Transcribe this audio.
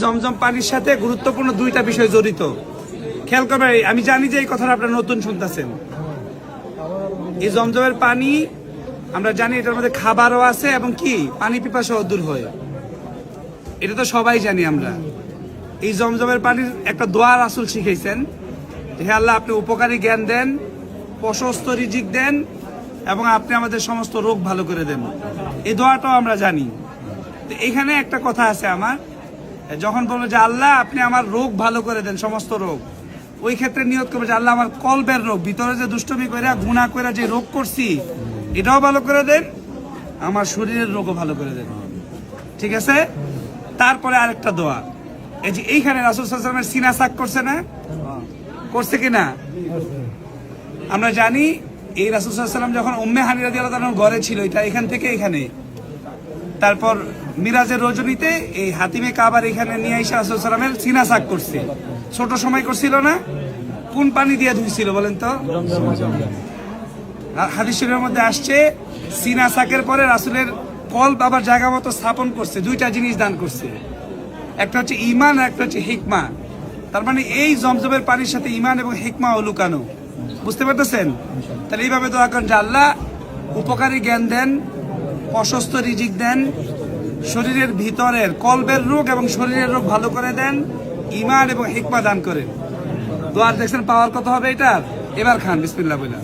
জমজম পানির সাথে গুরুত্বপূর্ণ দুইটা বিষয় জড়িত। খেয়াল করবেন, আমি জানি যে এই কথাটা আপনারা নতুন শুনতেছেন। এই জমজমের পানি আমরা জানি এটার মধ্যে খাবারও আছে এবং কি পানি পিপাসাও দূর হয়, এটা তো সবাই জানি আমরা। এই জমজমের পানির একটা দোয়া রাসূল শিখাইছেন, হে আল্লাহ আপনি উপকারী জ্ঞান দেন, প্রশস্ত রিজিক দেন এবং আপনি আমাদের সমস্ত রোগ ভালো করে দেন। এই দোয়াটাও আমরা জানি। তো এখানে একটা কথা আছে আমার, যখন বলবো যে আল্লাহ আপনি আমার রোগ ভালো করে দেন, সমস্ত রোগ, ওই ক্ষেত্রে নিয়ত করবে যে আল্লাহ আমার কলবের রোগ, ভিতরে যে দুষ্টমি করে গুনাহ করে যে রোগ করছি এটাও ভালো করে দেন, আমার শরীরের রোগও ভালো করে দেন। ঠিক আছে? তারপরে আরেকটা দোয়া, এই যে এইখানে রাসূল সাল্লাল্লাহু আলাইহি ওয়াসাল্লামের সিনা সাক করছে না, করছে কিনা আমরা জানি। এই রাসূল সাল্লাল্লাহু আলাইহি ওয়াসাল্লাম যখন উম্মে হানি রাদিয়াল্লাহু তাআলার ঘরে ছিল, এটা এখান থেকে এখানে, তারপর মিরাজের রজনীতে এই হাতিমে কাবার এখানে নিয়ে এসে রাসূল সাল্লাল্লাহু আলাইহি ওয়াসাল্লামের সিনা সাক করছে। ছোট সময় করছিল না? কোন পানি দিয়ে ধুইছিল বলেন তো? হাদিস শরীফের মধ্যে আসছে সিনা সাকের পরে রাসূলের কলব আবার জায়গা মতো স্থাপন করছে, দুইটা জিনিস দান করছে, একটা হচ্ছে ঈমান আর একটা হচ্ছে হিকমা। তার মানে এই জমজমের পানির সাথে ঈমান এবং হিকমা ও লুকানো, বুঝতে পারতেছেন? তাহলে এইভাবে দোয়া করেন যে আল্লাহ উপকারী জ্ঞান দেন, প্রশস্ত রিজিক দেন, শরীরের ভিতরের কলবের রোগ এবং শরীরের রোগ ভালো করে দেন, ঈমান এবং হিকমা দান করেন। দোয়ার দেখছেন পাওয়ার কত হবে এটা? এবার খান বিসমিল্লাহ বলে।